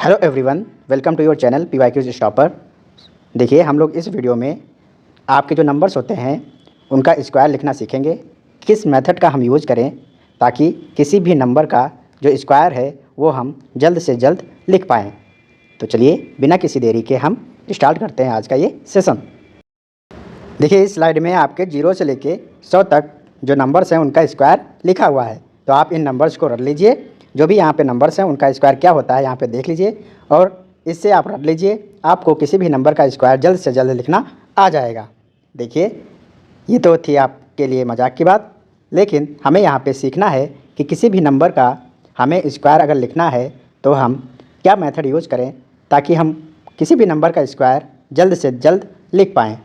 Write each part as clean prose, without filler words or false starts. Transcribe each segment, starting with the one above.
Hello everyone, welcome to your channel PYQs stopper. देखिए, हम लोग इस वीडियो में आपके जो नंबर्स होते हैं उनका स्क्वायर लिखना सीखेंगे। किस मेथड का हम यूज़ करें ताकि किसी भी नंबर का जो स्क्वायर है वो हम जल्द से जल्द लिख पाएँ। तो चलिए बिना किसी देरी के हम स्टार्ट करते हैं आज का ये सेशन। देखिए, इस स्लाइड में आपके 0 से लेके 100 तक जो नंबर्स हैं उनका स्क्वायर लिखा हुआ है। तो आप इन नंबर्स को रट लीजिए। जो भी यहाँ पे नंबर्स हैं उनका स्क्वायर क्या होता है यहाँ पे देख लीजिए और इससे आप रट लीजिए। आपको किसी भी नंबर का स्क्वायर जल्द से जल्द लिखना आ जाएगा। देखिए, ये तो थी आपके लिए मजाक की बात, लेकिन हमें यहाँ पे सीखना है कि किसी भी नंबर का हमें स्क्वायर अगर लिखना है तो हम क्या मेथड यूज़ करें ताकि हम किसी भी नंबर का स्क्वायर जल्द से जल्द लिख पाएँ।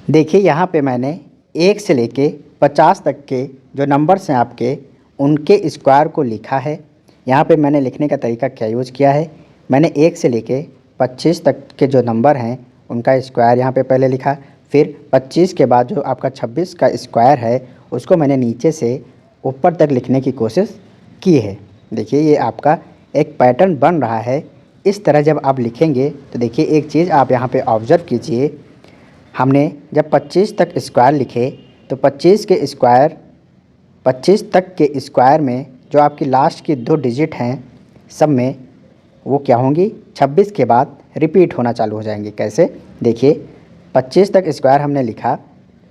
देखिए, यहाँ पे मैंने 1 से लेके 50 तक के जो नंबर्स हैं आपके उनके स्क्वायर को लिखा है। यहाँ पे मैंने लिखने का तरीका क्या यूज़ किया है, मैंने 1 से लेके 25 तक के जो नंबर हैं उनका स्क्वायर यहाँ पे पहले लिखा। फिर 25 के बाद जो आपका 26 का स्क्वायर है उसको मैंने नीचे से ऊपर तक लिखने की कोशिश की है। देखिए, ये आपका एक पैटर्न बन रहा है। इस तरह जब आप लिखेंगे तो देखिए, एक चीज़ आप यहाँ पर ऑब्ज़र्व कीजिए। हमने जब 25 तक स्क्वायर लिखे तो 25 तक के स्क्वायर में जो आपकी लास्ट की 2 डिजिट हैं सब में वो क्या होंगी, 26 के बाद रिपीट होना चालू हो जाएंगी। कैसे, देखिए 25 तक स्क्वायर हमने लिखा,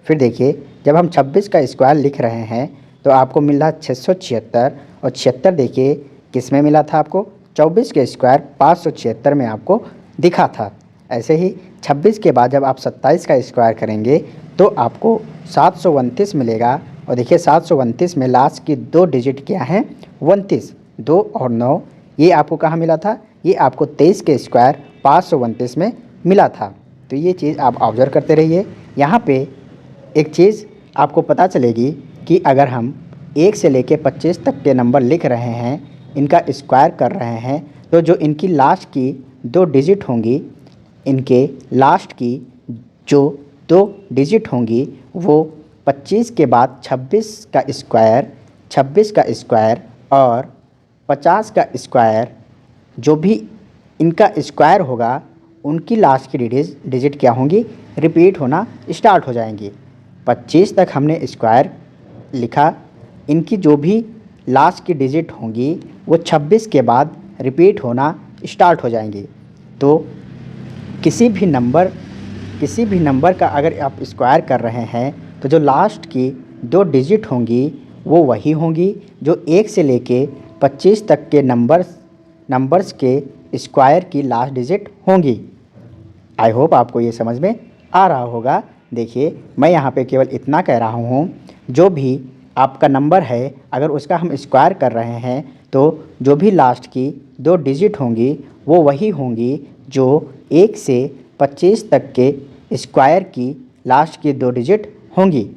फिर देखिए जब हम 26 का स्क्वायर लिख रहे हैं तो आपको मिल रहा 676 और 76 देखिए किस में मिला था आपको, 24 के स्क्वायर 576 में आपको दिखा था। ऐसे ही 26 के बाद जब आप 27 का स्क्वायर करेंगे तो आपको 729 मिलेगा। और देखिए 729 में लास्ट की 2 डिजिट क्या हैं, 29, 2 और 9। ये आपको कहाँ मिला था, ये आपको 23 के स्क्वायर 529 में मिला था। तो ये चीज़ आप ऑब्जर्व करते रहिए। यहाँ पे एक चीज़ आपको पता चलेगी कि अगर हम 1 से लेके 25 तक के नंबर लिख रहे हैं, इनका स्क्वायर कर रहे हैं, तो जो इनकी लास्ट की 2 डिजिट होंगी, इनके लास्ट की जो 2 डिजिट होंगी वो 25 के बाद 26 का स्क्वायर और 50 का स्क्वायर, जो भी इनका स्क्वायर होगा उनकी लास्ट की डिजिट क्या होंगी, रिपीट होना स्टार्ट हो जाएंगी। 25 तक हमने स्क्वायर लिखा, इनकी जो भी लास्ट की डिजिट होंगी वो 26 के बाद रिपीट होना स्टार्ट हो जाएंगी। तो किसी भी नंबर का अगर आप स्क्वायर कर रहे हैं तो जो लास्ट की 2 डिजिट होंगी वो वही होंगी जो 1 से लेके 25 तक के नंबर्स के स्क्वायर की लास्ट डिजिट होंगी। आई होप आपको ये समझ में आ रहा होगा। देखिए, मैं यहाँ पे केवल इतना कह रहा हूँ, जो भी आपका नंबर है अगर उसका हम स्क्वायर कर रहे हैं तो जो भी लास्ट की 2 डिजिट होंगी वो वही होंगी जो 1 से 25 तक के स्क्वायर की लास्ट की 2 डिजिट होंगी।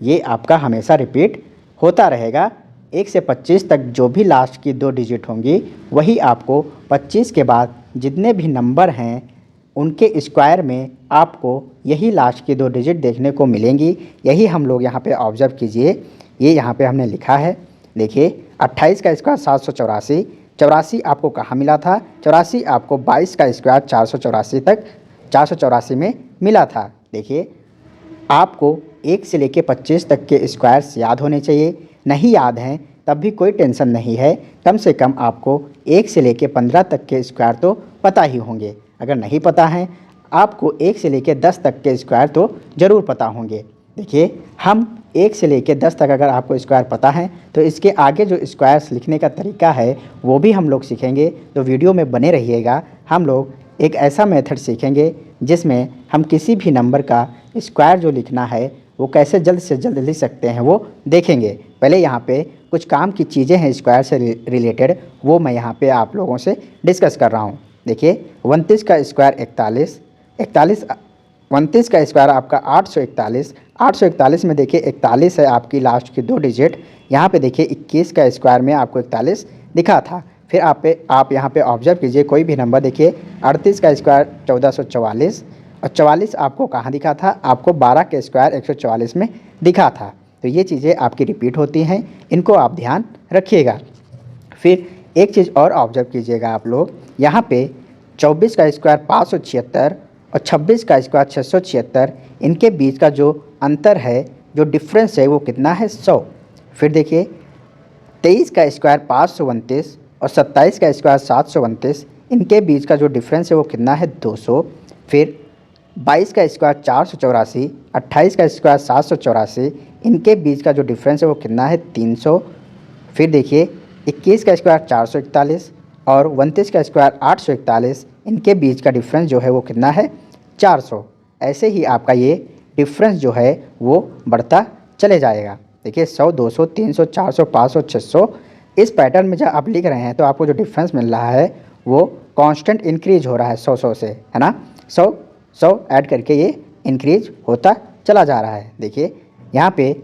ये आपका हमेशा रिपीट होता रहेगा। 1 से 25 तक जो भी लास्ट की 2 डिजिट होंगी वही आपको 25 के बाद जितने भी नंबर हैं उनके स्क्वायर में आपको यही लास्ट की 2 डिजिट देखने को मिलेंगी। यही हम लोग यहाँ पे ऑब्ज़र्व कीजिए। ये यहाँ पे हमने लिखा है। देखिए, 28 का स्क्वायर 784, 84 आपको कहाँ मिला था, 84 आपको 22 का स्क्वायर 484 में मिला था। देखिए, आपको 1 से लेके 25 तक के स्क्वायर्स याद होने चाहिए। नहीं याद हैं तब भी कोई टेंशन नहीं है, कम से कम आपको 1 से लेके 15 तक के स्क्वायर तो पता ही होंगे। अगर नहीं पता हैं आपको 1 से लेके 10 तक के स्क्वायर तो ज़रूर पता होंगे। देखिए, हम 1 से लेके 10 तक अगर आपको स्क्वायर पता है तो इसके आगे जो स्क्वायर्स लिखने का तरीका है वो भी हम लोग सीखेंगे। तो वीडियो में बने रहिएगा। हम लोग एक ऐसा मेथड सीखेंगे जिसमें हम किसी भी नंबर का स्क्वायर जो लिखना है वो कैसे जल्द से जल्द लिख सकते हैं वो देखेंगे। पहले यहाँ पे कुछ काम की चीज़ें हैं स्क्वायर से रिलेटेड, वो मैं यहाँ पे आप लोगों से डिस्कस कर रहा हूँ। देखिए, 29 का स्क्वायर 29 का स्क्वायर आपका 841 में देखिए 41 है आपकी लास्ट की 2 डिजिट। यहाँ पे देखिए 21 का स्क्वायर में आपको 41 दिखा था। फिर आप यहाँ पे ऑब्जर्व कीजिए कोई भी नंबर, देखिए 38 का स्क्वायर 1444 और 44 आपको कहाँ दिखा था, आपको 12 के स्क्वायर 144 में दिखा था। तो ये चीज़ें आपकी रिपीट होती हैं, इनको आप ध्यान रखिएगा। फिर एक चीज़ और ऑब्जर्व कीजिएगा आप लोग, यहाँ पे 24 का स्क्वायर 576 और 26 का स्क्वायर 676, इनके बीच का जो अंतर है, जो डिफरेंस है वो कितना है? 100। फिर देखिए 23 का स्क्वायर 529 और 27 का स्क्वायर 729, इनके बीच का जो डिफरेंस है वो कितना है? 200। फिर 22 का स्क्वायर 484, 28 का स्क्वायर 784, इनके बीच का जो डिफरेंस है वो कितना है? 300। फिर देखिए 21 का स्क्वायर 441 और 29 का स्क्वायर 841, इनके बीच का डिफरेंस जो है वो कितना है? 400। ऐसे ही आपका ये डिफरेंस जो है वो बढ़ता चले जाएगा। देखिए 100, 200, 300, 400, 500, 600, इस पैटर्न में जब आप लिख रहे हैं तो आपको जो डिफरेंस मिल रहा है वो कांस्टेंट इंक्रीज हो रहा है 100 से, है ना। 100 ऐड करके ये इंक्रीज होता चला जा रहा है। देखिए यहाँ पे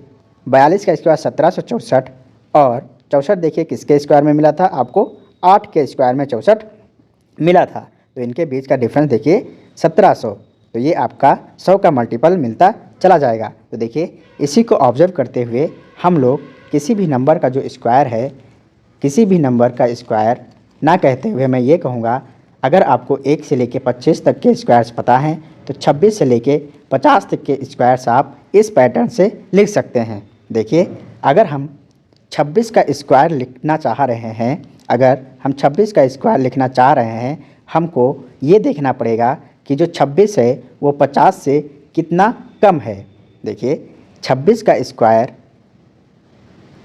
42 का स्क्वायर 1764 और 64 देखिए किसके स्क्वायर में मिला था आपको? 8 के स्क्वायर में 64 मिला था। तो इनके बीच का डिफरेंस देखिए 1700। तो ये आपका 100 का मल्टीपल मिलता चला जाएगा। तो देखिए इसी को ऑब्जर्व करते हुए हम लोग किसी भी नंबर का जो स्क्वायर है, किसी भी नंबर का स्क्वायर ना कहते हुए मैं ये कहूँगा, अगर आपको 1 से लेके 25 तक के स्क्वायर्स पता हैं तो 26 से लेके 50 तक के स्क्वायर्स आप इस पैटर्न से लिख सकते हैं। देखिए अगर हम 26 का स्क्वायर लिखना चाह रहे हैं, अगर हम 26 का स्क्वायर लिखना चाह रहे हैं, हमको ये देखना पड़ेगा कि जो 26 है वो 50 से कितना कम है। देखिए 26 का स्क्वायर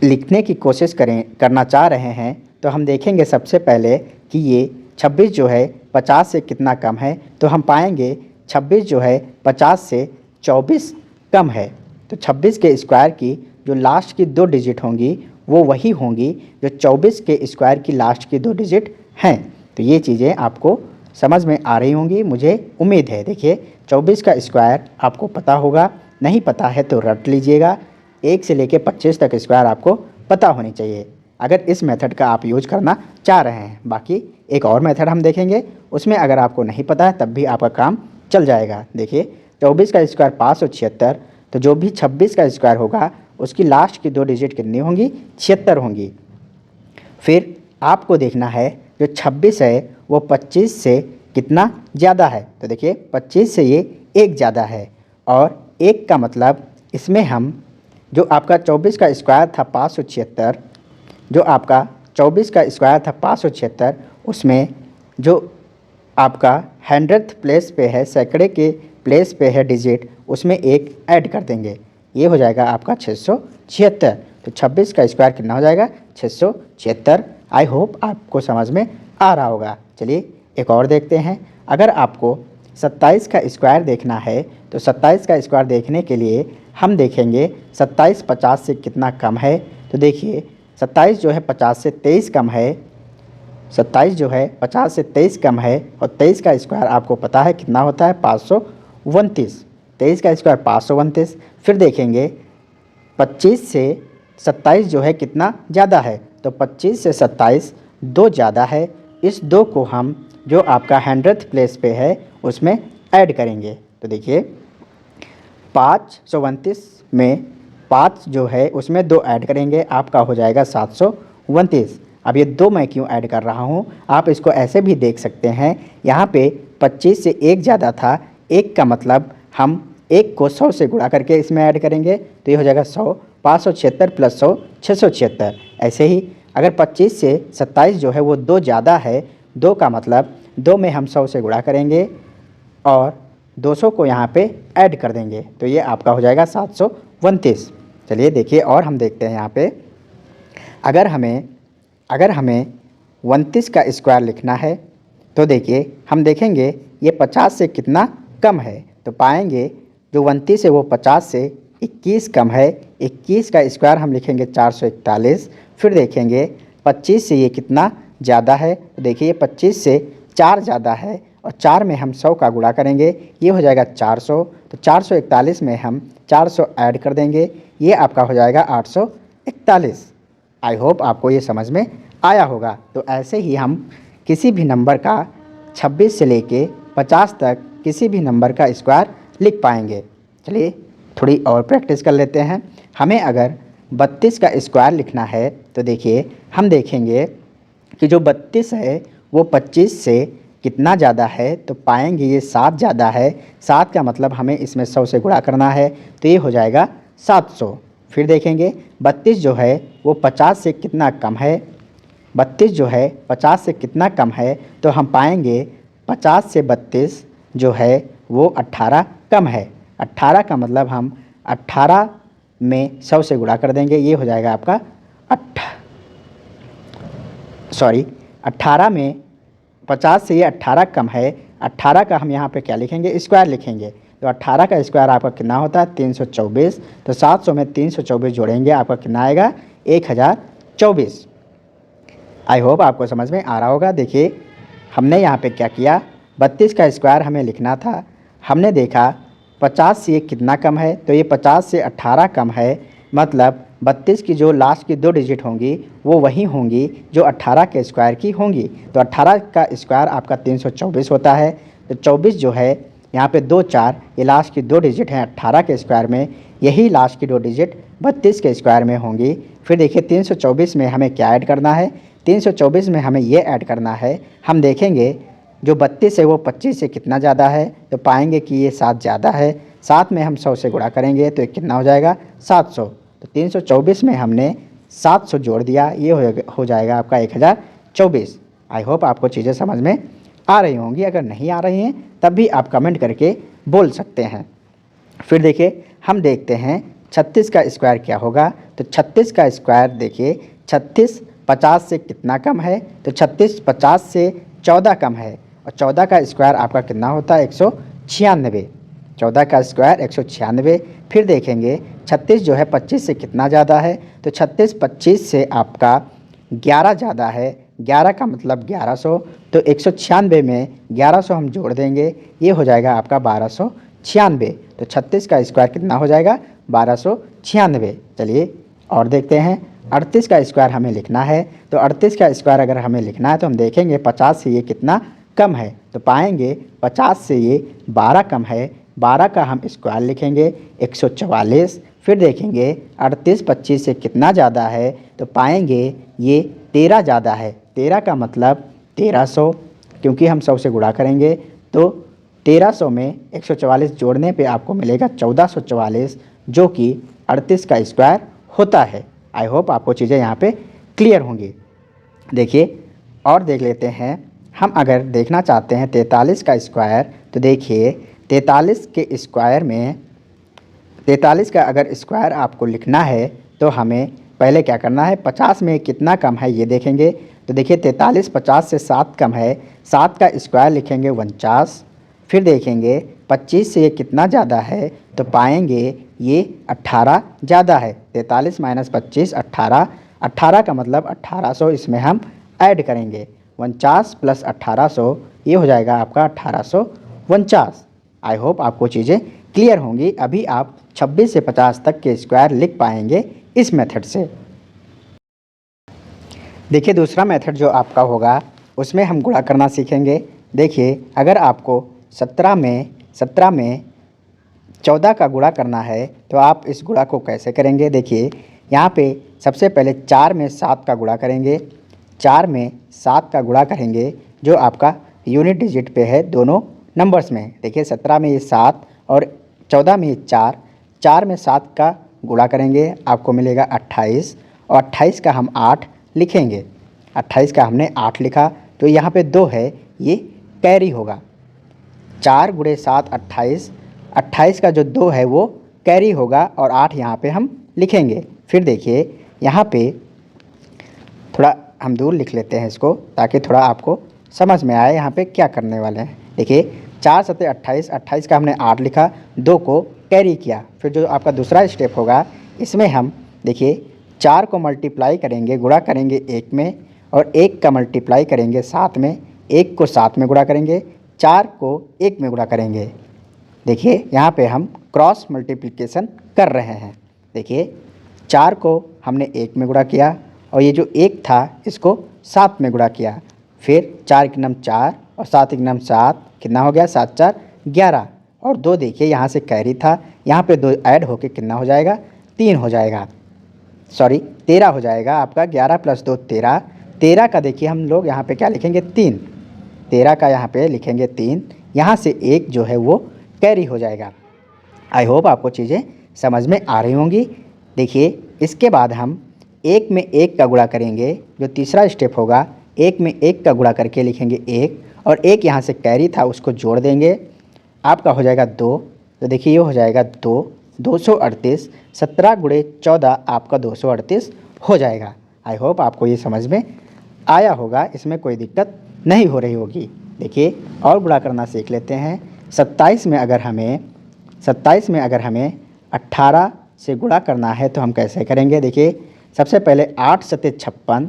लिखने की कोशिश करना चाह रहे हैं तो हम देखेंगे सबसे पहले कि ये 26 जो है 50 से कितना कम है। तो हम पाएंगे 26 जो है 50 से 24 कम है। तो 26 के स्क्वायर की जो लास्ट की 2 डिजिट होंगी वो वही होंगी जो 24 के स्क्वायर की लास्ट की 2 डिजिट हैं। तो ये चीज़ें आपको समझ में आ रही होंगी, मुझे उम्मीद है। देखिए 24 का स्क्वायर आपको पता होगा, नहीं पता है तो रट लीजिएगा। 1 से लेके 25 तक स्क्वायर आपको पता होनी चाहिए अगर इस मेथड का आप यूज करना चाह रहे हैं। बाकी एक और मेथड हम देखेंगे, उसमें अगर आपको नहीं पता है तब भी आपका काम चल जाएगा। देखिए 24 का स्क्वायर 576, तो जो भी 26 का स्क्वायर होगा उसकी लास्ट की 2 डिजिट कितनी होंगी? 76 होंगी। फिर आपको देखना है जो 26 है वो 25 से कितना ज़्यादा है। तो देखिए 25 से ये 1 ज़्यादा है, और 1 का मतलब इसमें हम जो आपका 24 का स्क्वायर था 576, जो आपका 24 का स्क्वायर था 576, उसमें जो आपका 100th प्लेस पे है, सैकड़े के प्लेस पे है डिजिट, उसमें 1 ऐड कर देंगे, ये हो जाएगा आपका 676। तो 26 का स्क्वायर कितना हो जाएगा? 676। आई होप आपको समझ में आ रहा होगा। चलिए एक और देखते हैं। अगर आपको 27 का स्क्वायर देखना है तो 27 का स्क्वायर देखने के लिए हम देखेंगे 27 50 से कितना कम है। तो देखिए 27 जो है 50 से 23 कम है, 27 जो है 50 से 23 कम है, और 23 का स्क्वायर आपको पता है कितना होता है? 529। 23 का स्क्वायर 529। फिर देखेंगे 25 से 27 जो है कितना ज़्यादा है, तो 25 से 27 2 ज़्यादा है। इस 2 को हम जो आपका 100th प्लेस पे है उसमें ऐड करेंगे। तो देखिए 529 में 5 जो है उसमें 2 ऐड करेंगे, आपका हो जाएगा 729। अब ये 2 मैं क्यों ऐड कर रहा हूँ, आप इसको ऐसे भी देख सकते हैं। यहाँ पे 25 से 1 ज़्यादा था, 1 का मतलब हम 1 को 100 से गुणा करके इसमें ऐड करेंगे, तो ये हो जाएगा 100। 576 प्लस 100 676। ऐसे ही अगर 25 से 27 जो है वो 2 ज़्यादा है, 2 का मतलब 2 में हम 100 से गुणा करेंगे और 200 को यहाँ पे ऐड कर देंगे, तो ये आपका हो जाएगा 729। चलिए देखिए और हम देखते हैं यहाँ पे, अगर हमें 29 का स्क्वायर लिखना है तो देखिए हम देखेंगे ये 50 से कितना कम है। तो पाएंगे जो 29 है वो 50 से 21 कम है। 21 का स्क्वायर हम लिखेंगे 441। फिर देखेंगे 25 से ये कितना ज़्यादा है, तो देखिए 25 से 4 ज़्यादा है, और 4 में हम 100 का गुणा करेंगे, ये हो जाएगा 400। तो 441 में हम 400 ऐड कर देंगे, ये आपका हो जाएगा 841। आई होप आपको ये समझ में आया होगा। तो ऐसे ही हम किसी भी नंबर का 26 से लेके 50 तक किसी भी नंबर का स्क्वायर लिख पाएंगे। चलिए थोड़ी और प्रैक्टिस कर लेते हैं। हमें अगर 32 का स्क्वायर लिखना है तो देखिए हम देखेंगे कि जो 32 है वो 25 से कितना ज़्यादा है, तो पाएंगे ये 7 ज़्यादा है। 7 का मतलब हमें इसमें 100 से गुणा करना है, तो ये हो जाएगा 700। फिर देखेंगे 32 जो है वो 50 से कितना कम है। 32 जो है 50 से कितना कम है, तो हम पाएंगे 50 से 32 जो है वो 18 कम है। 18 का मतलब हम 18 में 100 से गुणा कर देंगे, ये हो जाएगा आपका 18 में 50 से ये 18 कम है। 18 का हम यहाँ पे क्या लिखेंगे, स्क्वायर लिखेंगे। तो 18 का स्क्वायर आपका कितना होता है 324। तो 700 में 324 जोड़ेंगे, आपका कितना आएगा 1024। आई होप आपको समझ में आ रहा होगा। देखिए हमने यहाँ पे क्या किया, 32 का स्क्वायर हमें लिखना था। हमने देखा 50 से ये कितना कम है, तो ये 50 से 18 कम है, मतलब 32 की जो लास्ट की 2 डिजिट होंगी वो वही होंगी जो 18 के स्क्वायर की होंगी। तो 18 का स्क्वायर आपका 324 होता है। तो 24 जो है यहाँ पे 2 4 ये लास्ट की 2 डिजिट हैं 18 के स्क्वायर में, यही लास्ट की 2 डिजिट 32 के स्क्वायर में होंगी। फिर देखिए 324 में हमें क्या ऐड करना है, 324 में हमें ये ऐड करना है, हम देखेंगे जो 32 है वो 25 से कितना ज़्यादा है, तो पाएंगे कि ये 7 ज़्यादा है। 7 में हम 100 से गुणा करेंगे तो कितना हो जाएगा 700। तो 324 में हमने 700 जोड़ दिया, ये हो जाएगा आपका 1024। आई होप आपको चीज़ें समझ में आ रही होंगी। अगर नहीं आ रही हैं तब भी आप कमेंट करके बोल सकते हैं। फिर देखिए हम देखते हैं 36 का स्क्वायर क्या होगा। तो 36 का स्क्वायर देखिए, 36 50 से कितना कम है, तो 36 50 से 14 कम है, और 14 का स्क्वायर आपका कितना होता है 196। 14 का स्क्वायर 196। फिर देखेंगे 36 जो है 25 से कितना ज़्यादा है, तो 36 25 से आपका 11 ज़्यादा है। 11 का मतलब 1100, तो 196 में 1100 हम जोड़ देंगे, ये हो जाएगा आपका 1296। तो 36 का स्क्वायर कितना हो जाएगा 1296। चलिए और देखते हैं 38 का स्क्वायर हमें लिखना है। तो 38 का स्क्वायर अगर हमें लिखना है तो हम देखेंगे 50 से ये कितना कम है, तो पाएंगे 50 से ये 12 कम है। 12 का हम स्क्वायर लिखेंगे 144। फिर देखेंगे 38 25 से कितना ज़्यादा है, तो पाएंगे ये 13 ज़्यादा है। 13 का मतलब 1300, क्योंकि हम 100 से गुणा करेंगे, तो 1300 में 144 जोड़ने पे आपको मिलेगा 1444, जो कि 38 का स्क्वायर होता है। आई होप आपको चीज़ें यहाँ पे क्लियर होंगी। देखिए और देख लेते हैं, हम अगर देखना चाहते हैं 43 का स्क्वायर, तो देखिए 43 के स्क्वायर में 43 का अगर स्क्वायर आपको लिखना है तो हमें पहले क्या करना है, 50 में कितना कम है ये देखेंगे। तो देखिए 43 50 से 7 कम है, 7 का स्क्वायर लिखेंगे 49। फिर देखेंगे 25 से ये कितना ज़्यादा है, तो पाएंगे ये 18 ज़्यादा है। 43 माइनस 25 18, 18 का मतलब 1800, इसमें हम ऐड करेंगे 49 प्लस 1800, ये हो जाएगा आपका 1849। आई होप आपको चीज़ें क्लियर होंगी। अभी आप 26 से 50 तक के स्क्वायर लिख पाएंगे इस मेथड से। देखिए दूसरा मेथड जो आपका होगा उसमें हम गुणा करना सीखेंगे। देखिए अगर आपको 17 में 14 का गुणा करना है तो आप इस गुणा को कैसे करेंगे। देखिए यहाँ पे सबसे पहले 4 में 7 का गुणा करेंगे, 4 में 7 का गुणा करेंगे जो आपका यूनिट डिजिट पे है दोनों नंबर्स में। देखिए 17 में ये 7 और 14 में ये 4, 4 में 7 का गुणा करेंगे आपको मिलेगा 28, और 28 का हम 8 लिखेंगे। 28 का हमने 8 लिखा, तो यहाँ पे 2 है, ये कैरी होगा। 4 गुणे 7 28, 28 का जो 2 है वो कैरी होगा, और 8 यहाँ पे हम लिखेंगे। फिर देखिए यहाँ पे थोड़ा हम दूर लिख लेते हैं इसको, ताकि थोड़ा आपको समझ में आए यहाँ पे क्या करने वाले हैं। देखिए 4 7 28, 28 का हमने 8 लिखा, 2 को कैरी किया। फिर जो आपका दूसरा स्टेप होगा इसमें हम देखिए 4 को मल्टीप्लाई करेंगे, गुणा करेंगे 1 में, और 1 का मल्टीप्लाई करेंगे 7 में, 1 को 7 में गुणा करेंगे, 4 को 1 में गुणा करेंगे। देखिए यहाँ पे हम क्रॉस मल्टीप्लिकेशन कर रहे हैं। देखिए 4 को हमने 1 में गुणा किया, और ये जो 1 था इसको 7 में गुणा किया। फिर 4 के नम 4 और 7 के नम 7, कितना हो गया 7 4 11, और 2 देखिए यहाँ से कैरी था, यहाँ पे 2 ऐड होके कितना हो जाएगा 3 हो जाएगा, सॉरी 13 हो जाएगा आपका। 11 प्लस 2 13, 13 का देखिए हम लोग यहाँ पे क्या लिखेंगे 3, 13 का यहाँ पे लिखेंगे 3, यहाँ से 1 जो है वो कैरी हो जाएगा। आई होप आपको चीज़ें समझ में आ रही होंगी। देखिए इसके बाद हम 1 में 1 का गुणा करेंगे, जो तीसरा स्टेप होगा 1 में 1 का गुणा करके लिखेंगे 1, और 1 यहाँ से कैरी था उसको जोड़ देंगे, आपका हो जाएगा 2। तो देखिए ये हो जाएगा 2, 238, 17 गुणे 14 आपका 238 हो जाएगा। आई होप आपको ये समझ में आया होगा, इसमें कोई दिक्कत नहीं हो रही होगी। देखिए और गुणा करना सीख लेते हैं। 27 में अगर हमें 18 से गुणा करना है तो हम कैसे करेंगे। देखिए सबसे पहले 8 सत्ते 56,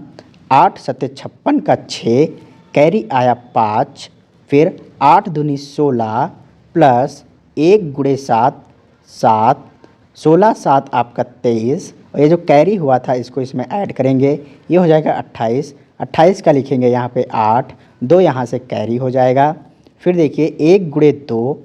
8 सत्ते 56 का 6, कैरी आया 5, फिर 8 दूनी 16 प्लस 1 गुणे 7, 7, 16 7 आपका 23, और ये जो कैरी हुआ था इसको इसमें ऐड करेंगे, ये हो जाएगा 28, 28 का लिखेंगे यहाँ पे 8, 2 यहाँ से कैरी हो जाएगा। फिर देखिए 1 गुणे 2,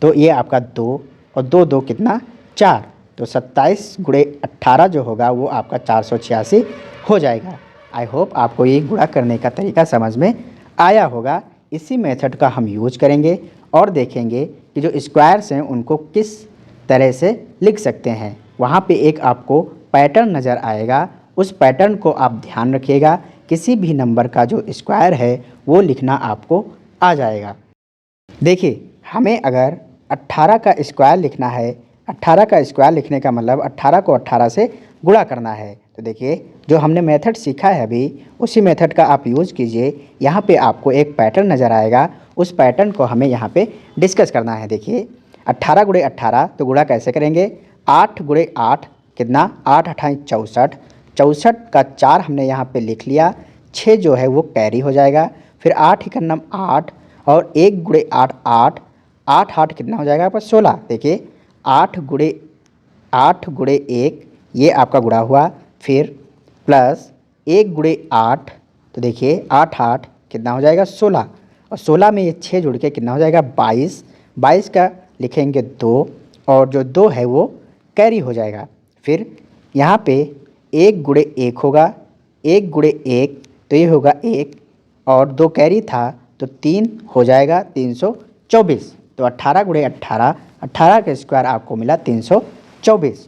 तो ये आपका 2, और 2 2 कितना 4, तो 27 गुणे 18 जो होगा वो आपका 486 हो जाएगा। आई होप आपको ये गुणा करने का तरीका समझ में आया होगा। इसी मेथड का हम यूज करेंगे और देखेंगे कि जो स्क्वायर्स हैं उनको किस तरह से लिख सकते हैं। वहाँ पे एक आपको पैटर्न नज़र आएगा, उस पैटर्न को आप ध्यान रखिएगा। किसी भी नंबर का जो स्क्वायर है वो लिखना आपको आ जाएगा। देखिए हमें अगर 18 का स्क्वायर लिखना है, 18 का स्क्वायर लिखने का मतलब 18 को 18 से गुणा करना है। तो देखिए जो हमने मेथड सीखा है अभी, उसी मेथड का आप यूज़ कीजिए। यहाँ पे आपको एक पैटर्न नज़र आएगा, उस पैटर्न को हमें यहाँ पे डिस्कस करना है। देखिए 18 गुणे 18 तो गुणा कैसे करेंगे, 8 गुणे 8 कितना 8 अठाई 64, 64 का 4 हमने यहाँ पे लिख लिया, 6 जो है वो कैरी हो जाएगा। फिर 8 एकन्नम 8, और 1 गुणे 8 8, 8 8 कितना हो जाएगा आपका 16। देखिए 8 गुणे 1 ये आपका गुणा हुआ, फिर प्लस 1 गुणे 8, तो देखिए 8 8 कितना हो जाएगा 16, और 16 में ये 6 जुड़ के कितना हो जाएगा 22, 22 का लिखेंगे 2, और जो 2 है वो कैरी हो जाएगा। फिर यहाँ पे 1 गुणे 1 होगा, 1 गुणे 1 तो ये होगा 1, और 2 कैरी था तो 3 हो जाएगा 324। तो 18 गुणे 18, 18 का स्क्वायर आपको मिला 324।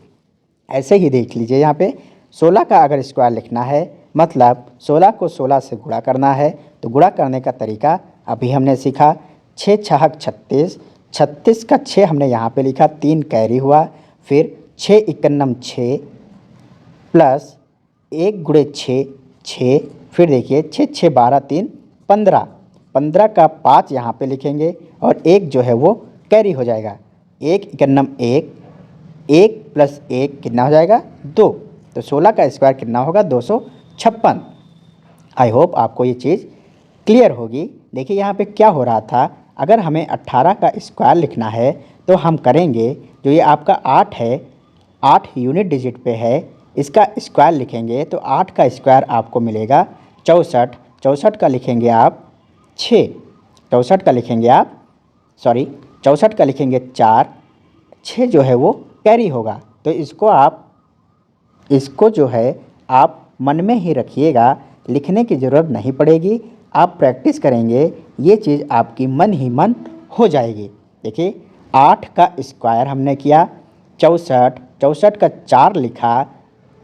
ऐसे ही देख लीजिए यहाँ पे 16 का अगर स्क्वायर लिखना है, मतलब 16 को 16 से गुणा करना है, तो गुणा करने का तरीका अभी हमने सीखा। 6 छहक 36, 36 का 6 हमने यहाँ पे लिखा, 3 कैरी हुआ। फिर 6 एकन्नम 6 प्लस 1 गुणे 6 6, फिर देखिए 6 6 12 3 15, 15 का 5 यहाँ पे लिखेंगे, और 1 जो है वो कैरी हो जाएगा। 1 एकन्नम 1, 1 प्लस 1 कितना हो जाएगा 2, तो 16 का स्क्वायर कितना होगा 256। आई होप आपको ये चीज़ क्लियर होगी। देखिए यहाँ पे क्या हो रहा था, अगर हमें 18 का स्क्वायर लिखना है तो हम करेंगे, जो ये आपका 8 है, 8 यूनिट डिजिट पे है, इसका स्क्वायर लिखेंगे तो 8 का स्क्वायर आपको मिलेगा 64, 64 का लिखेंगे आप 6, 64 का लिखेंगे आप 64 का लिखेंगे 4, 6 जो है वो कैरी होगा। तो इसको जो है आप मन में ही रखिएगा, लिखने की ज़रूरत नहीं पड़ेगी। आप प्रैक्टिस करेंगे, ये चीज़ आपकी मन ही मन हो जाएगी। देखिए 8 का स्क्वायर हमने किया 64, 64 का 4 लिखा,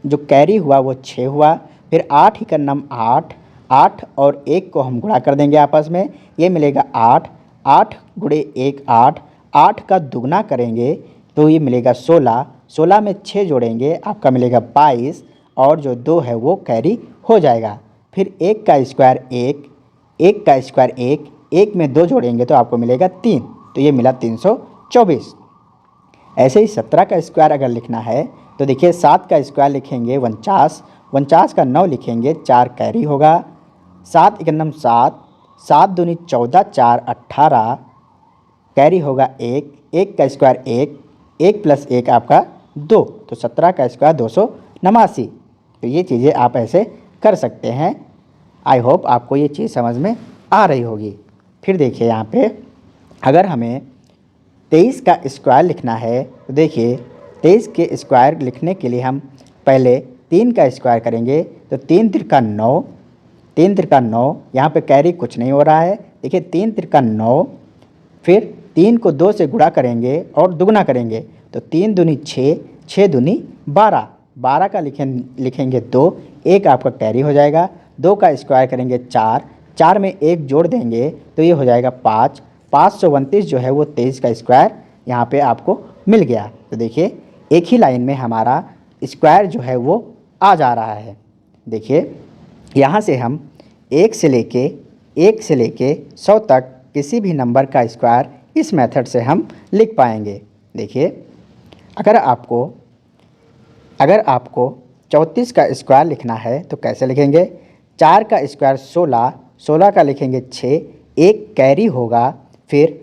जो कैरी हुआ वो 6 हुआ। फिर 8 ही का नम 8, 8 और 1 को हम गुणा कर देंगे आपस में, ये मिलेगा 8, 8 गुणे 1 8, 8 का दुगना करेंगे तो ये मिलेगा 16, 16 में 6 जोड़ेंगे आपका मिलेगा 22, और जो 2 है वो कैरी हो जाएगा। फिर 1 का स्क्वायर 1, 1 का स्क्वायर 1, 1 में 2 जोड़ेंगे तो आपको मिलेगा 3, तो ये मिला 324। ऐसे ही 17 का स्क्वायर अगर लिखना है तो देखिए 7 का स्क्वायर लिखेंगे 49, 49 का 9 लिखेंगे, 4 कैरी होगा। 7 एकन्नम 7, 7 दूनी 14, 4 18, कैरी होगा 1, 1 का स्क्वायर 1, 1 प्लस 1 आपका 2, तो 17 का स्क्वायर 289। तो ये चीज़ें आप ऐसे कर सकते हैं। आई होप आपको ये चीज़ समझ में आ रही होगी। फिर देखिए यहाँ पे अगर हमें 23 का स्क्वायर लिखना है तो देखिए 23 के स्क्वायर लिखने के लिए हम पहले 3 का स्क्वायर करेंगे, तो 3 तिरका 9, 3 त्रिका 9, यहाँ पे कैरी कुछ नहीं हो रहा है। देखिए 3 त्रिका 9, फिर 3 को 2 से गुणा करेंगे और दुगना करेंगे तो 3 दूनी 6, 6 दूनी 12, 12 का लिखेंगे 2, एक आपका कैरी हो जाएगा। 2 का स्क्वायर करेंगे 4, 4 में 1 जोड़ देंगे तो ये हो जाएगा 5, 529 जो है वो 23 का स्क्वायर यहाँ पे आपको मिल गया। तो देखिए एक ही लाइन में हमारा स्क्वायर जो है वो आ जा रहा है। देखिए यहाँ से हम 1 से लेके 100 तक किसी भी नंबर का स्क्वायर इस मेथड से हम लिख पाएंगे। देखिए अगर आपको 34 का स्क्वायर लिखना है तो कैसे लिखेंगे? 4 का स्क्वायर 16, 16 का लिखेंगे 6, एक कैरी होगा। फिर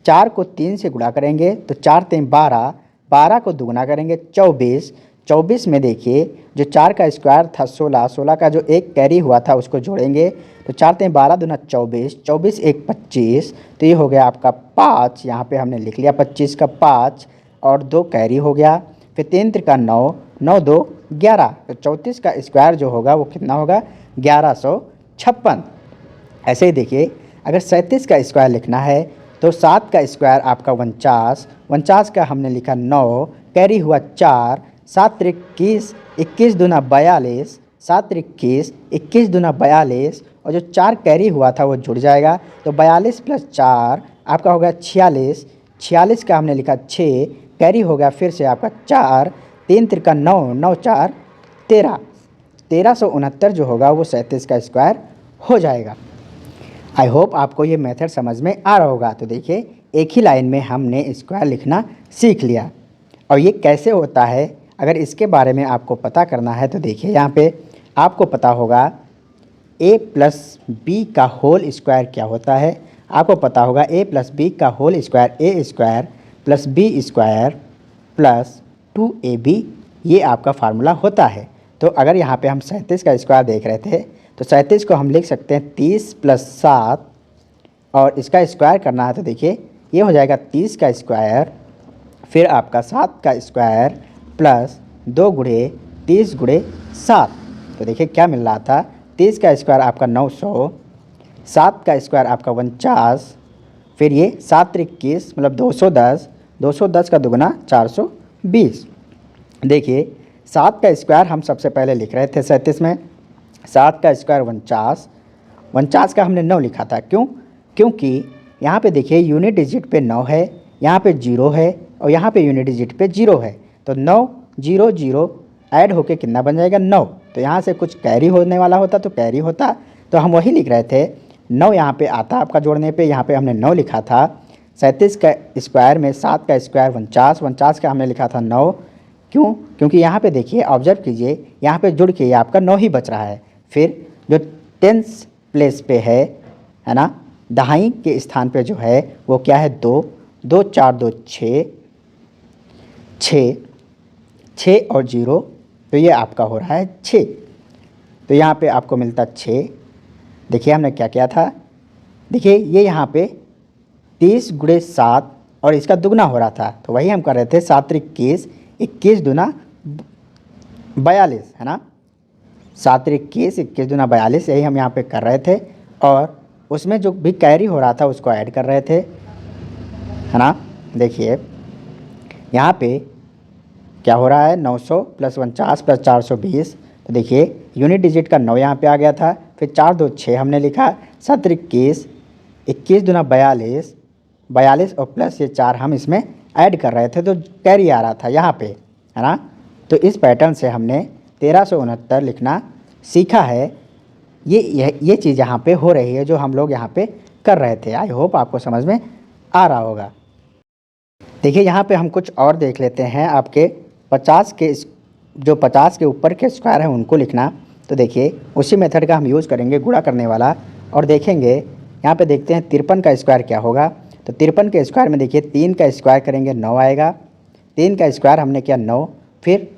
4 को 3 से गुणा करेंगे तो 4 3 12, 12 को दुगना करेंगे 24, 24 में देखिए जो 4 का स्क्वायर था 16, 16 का जो एक कैरी हुआ था उसको जोड़ेंगे तो 4 3 12 दूना 24, 24 एक 25, तो ये हो गया आपका 5। यहाँ पे हमने लिख लिया 25 का 5 और 2 कैरी हो गया। फिर 3 त्रिका 9, 9 2 11, तो 34 का स्क्वायर जो होगा वो कितना होगा? 1156। ऐसे ही देखिए अगर 37 का स्क्वायर लिखना है तो 7 का स्क्वायर आपका 49, 49 का हमने लिखा 9, कैरी हुआ 4, 7 त्रिक 21, 21 दूना 42, 7 त्रिक 21, 21 दूना 42 और जो 4 कैरी हुआ था वो जुड़ जाएगा तो 42 प्लस 4 आपका हो गया 46, 46 का हमने लिखा 6, कैरी हो गया फिर से आपका 4, 3 त्रिका 9, 9 4 13, 1369 जो होगा वो 37 का स्क्वायर हो जाएगा। आई होप आपको ये मेथड समझ में आ रहा होगा। तो देखिए एक ही लाइन में हमने स्क्वायर लिखना सीख लिया। और ये कैसे होता है अगर इसके बारे में आपको पता करना है तो देखिए यहाँ पे आपको पता होगा a प्लस बी का होल स्क्वायर क्या होता है। आपको पता होगा a प्लस बी का whole square a square plus B square plus 2ab, ये आपका फार्मूला होता है। तो अगर यहाँ पे हम 37 का स्क्वायर देख रहे थे तो 37 को हम लिख सकते हैं 30 प्लस 7 और इसका स्क्वायर करना है तो देखिए ये हो जाएगा 30 का स्क्वायर, फिर आपका 7 का स्क्वायर प्लस 2 गुणे 30 गुणे 7। तो देखिए क्या मिल रहा था? 30 का स्क्वायर आपका 900, 7 का स्क्वायर आपका 49, फिर ये 7 त्रिक 21 मतलब 210, 210 का दुगना 420। देखिए 7 का स्क्वायर हम सबसे पहले लिख रहे थे 37 में, 7 का स्क्वायर 49, 49 का हमने 9 लिखा था। क्योंकि यहाँ पे देखिए यूनिट डिजिट पे 9 है, यहाँ पे 0 है और यहाँ पे यूनिट डिजिट पे 0 है। तो 9 0 0 ऐड होके कितना बन जाएगा? 9। तो यहाँ से कुछ कैरी होने वाला होता तो कैरी होता, तो हम वही लिख रहे थे। 9 यहाँ पे आता आपका जोड़ने पे, यहाँ पे हमने 9 लिखा था। 37 का स्क्वायर में 7 का स्क्वायर 49, 49 का हमने लिखा था 9। क्यों? क्योंकि यहाँ पे देखिए ऑब्जर्व कीजिए यहाँ पे जुड़ के ये आपका 9 ही बच रहा है। फिर जो 10th प्लेस पे है ना, दहाई के स्थान पे जो है वो क्या है? 2 2 4 2 6 6 6 और 0, तो ये आपका हो रहा है 6। तो यहाँ पे आपको मिलता 6। देखिए हमने क्या किया था? देखिए ये यहाँ पे 30 गुणे 7 और इसका दुगना हो रहा था तो वही हम कर रहे थे। 7 त्रिक 21, 21 दूना 42 है ना, 7 त्रिक 21, 21 दूना 42, यही हम यहाँ पे कर रहे थे। और उसमें जो भी कैरी हो रहा था उसको ऐड कर रहे थे, है ना। देखिए यहाँ पे क्या हो रहा है? 900 प्लस 49 प्लस 420, तो देखिए यूनिट डिजिट का 9 यहाँ पे आ गया था। फिर 4 2 6 हमने लिखा, 7 त्रिक 21, 21 दूना 42, 42 और प्लस ये 4 हम इसमें ऐड कर रहे थे तो कैरी आ रहा था यहाँ पे, है ना। तो इस पैटर्न से हमने 1369 लिखना सीखा है। ये चीज़ यहाँ पे हो रही है जो हम लोग यहाँ पे कर रहे थे। आई होप आपको समझ में आ रहा होगा। देखिए यहाँ पे हम कुछ और देख लेते हैं। आपके 50 के ऊपर के स्क्वायर हैं उनको लिखना। तो देखिए उसी मेथड का हम यूज़ करेंगे, गुणा करने वाला। और देखेंगे यहाँ पे देखते हैं 53 का स्क्वायर क्या होगा। तो 53 के स्क्वायर में देखिए 3 का स्क्वायर करेंगे 9 आएगा। 3 का स्क्वायर हमने किया 9, फिर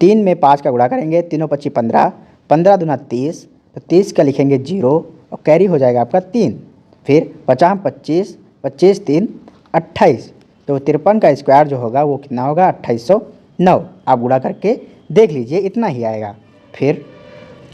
3 में 5 का गुणा करेंगे, 3 25 15, 15 दूना 30, तो 30 का लिखेंगे 0 और कैरी हो जाएगा आपका 3। फिर 50 25, 25 3 28, तो 53 का स्क्वायर जो होगा वो कितना होगा? 2809। आप गुणा करके देख लीजिए, इतना ही आएगा। फिर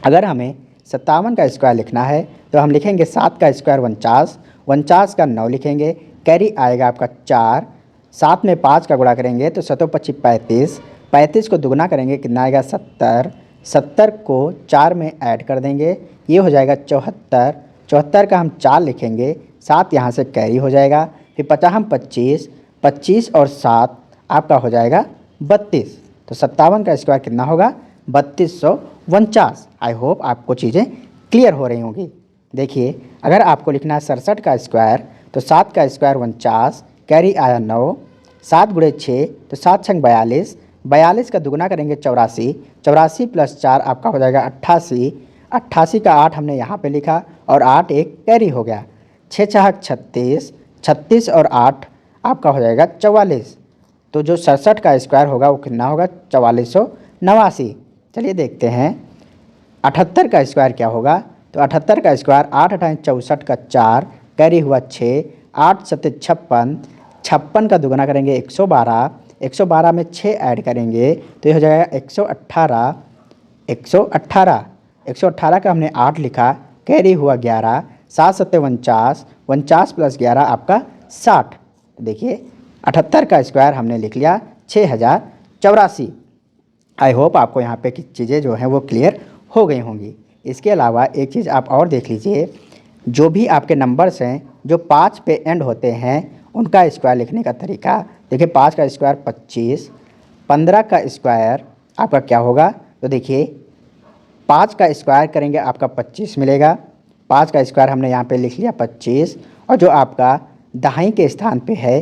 अगर हमें 57 का स्क्वायर लिखना है तो हम लिखेंगे 7 का स्क्वायर 49, 49 का 9 लिखेंगे, कैरी आएगा आपका 4, 7 में 5 का गुणा करेंगे तो 7 25 35, 35 को दुगुना करेंगे कितना आएगा 70, 70 को 4 में ऐड कर देंगे, ये हो जाएगा 74, 74 का हम 4 लिखेंगे, 7 यहाँ से कैरी हो जाएगा, फिर 50 हम 25, 25 और 7 आपका हो जाएगा 32। तो 57 का स्क्वायर कितना होगा 3249। आई होप आपको चीज़ें क्लियर हो रही होंगी। देखिए अगर आपको लिखना है 67 का स्क्वायर तो 7 का स्क्वायर 49, कैरी आया 9, 7 गुणे 6 तो 7 छंग 42, 42 का दुगुना करेंगे 84, 84 प्लस 4 आपका हो जाएगा 88, 88 का 8 हमने यहाँ पे लिखा और 8 एक कैरी हो गया, 6 छह 36, 36 और 8 आपका हो जाएगा 44। तो जो 67 का स्क्वायर होगा वो कितना होगा 4489। चलिए देखते हैं 78 का स्क्वायर क्या होगा। तो 78 का स्क्वायर 8 अठाई 64 का 4, कैरी हुआ 6, 8 सत्ते 56, 56 का दुगुना करेंगे 112, 112 में 6 ऐड करेंगे तो ये हो जाएगा 118, 118, 118 का हमने 8 लिखा, कैरी हुआ 11, 7 सत्ते 49, 49 प्लस 11 आपका 60। देखिए 78 का स्क्वायर हमने लिख लिया 6084। आई होप आपको यहाँ पे की चीज़ें जो हैं वो क्लियर हो गई होंगी। इसके अलावा एक चीज़ आप और देख लीजिए, जो भी आपके नंबर्स हैं जो 5 पे एंड होते हैं उनका स्क्वायर लिखने का तरीका। देखिए 5 का स्क्वायर 25, 15 का स्क्वायर आपका क्या होगा। तो देखिए 5 का स्क्वायर करेंगे आपका 25 मिलेगा, 5 का स्क्वायर हमने यहाँ पे लिख लिया 25, और जो आपका दहाई के स्थान पे है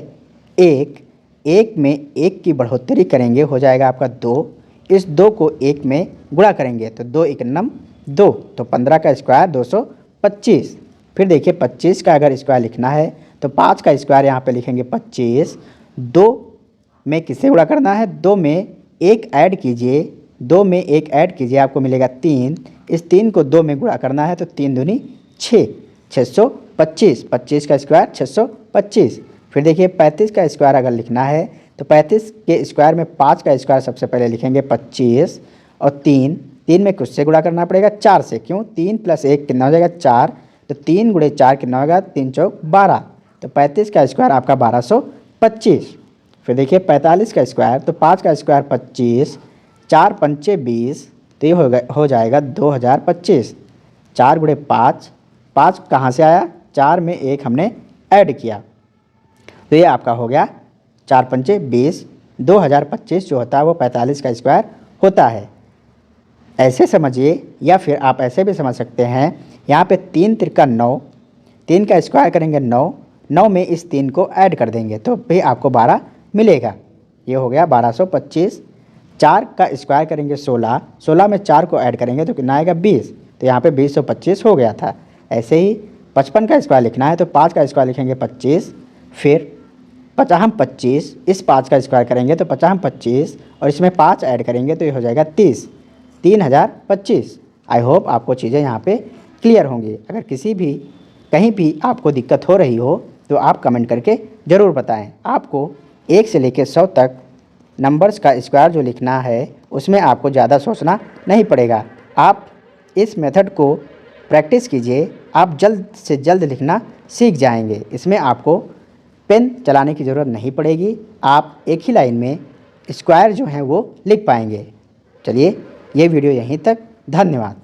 1, 1 में 1 की बढ़ोतरी करेंगे हो जाएगा आपका 2, इस 2 को 1 में गुणा करेंगे तो 2 1 नम 2, तो 15 का स्क्वायर 225। फिर देखिए 25 का अगर स्क्वायर लिखना है तो 5 का स्क्वायर यहाँ पे लिखेंगे 25, 2 में किससे गुणा करना है 2 में 1 ऐड कीजिए, 2 में 1 ऐड कीजिए आपको मिलेगा 3, इस 3 को 2 में गुणा करना है तो 3 दूनी 6, 625, 25 का स्क्वायर 625। फिर देखिए 35 का स्क्वायर अगर लिखना है तो 35 के स्क्वायर में 5 का स्क्वायर सबसे पहले लिखेंगे 25 और 3, 3 में कुछ से गुणा करना पड़ेगा 4 से, क्यों 3 प्लस 1 कितना हो जाएगा 4, तो 3 गुणे 4 कितना होगा 3 चौक 12, तो 35 का स्क्वायर आपका 1225। फिर देखिए 45 का स्क्वायर तो 5 का स्क्वायर 25, 4 पंचे 20 तो ये हो जाएगा 2025, 4 गुणे 5, 5 कहाँ से आया 4 में 1 हमने ऐड किया तो ये आपका हो गया 4 पंचे 20, 2025 जो होता है वो 45 का स्क्वायर होता है। ऐसे समझिए या फिर आप ऐसे भी समझ सकते हैं, यहाँ पे 3 तिरका 9, 3 का स्क्वायर करेंगे 9, 9 में इस 3 को ऐड कर देंगे तो भी आपको 12 मिलेगा, ये हो गया 1225। 4 का स्क्वायर करेंगे 16, 16 में 4 को ऐड करेंगे तो कितना आएगा 20, तो यहाँ पे 2025 हो गया था। ऐसे ही 55 का स्क्वायर लिखना है तो 5 का स्क्वायर लिखेंगे 25, फिर 50 25, इस 5 का स्क्वायर करेंगे तो 50 25 और इसमें 5 ऐड करेंगे तो ये हो जाएगा 30, 3025। आई होप आपको चीज़ें यहाँ पे क्लियर होंगी। अगर किसी भी कहीं भी आपको दिक्कत हो रही हो तो आप कमेंट करके ज़रूर बताएं। आपको 1 से लेकर 100 तक नंबर्स का स्क्वायर जो लिखना है उसमें आपको ज़्यादा सोचना नहीं पड़ेगा। आप इस मेथड को प्रैक्टिस कीजिए, आप जल्द से जल्द लिखना सीख जाएंगे। इसमें आपको पेन चलाने की ज़रूरत नहीं पड़ेगी, आप एक ही लाइन में स्क्वायर जो हैं वो लिख पाएंगे। चलिए ये वीडियो यहीं तक, धन्यवाद।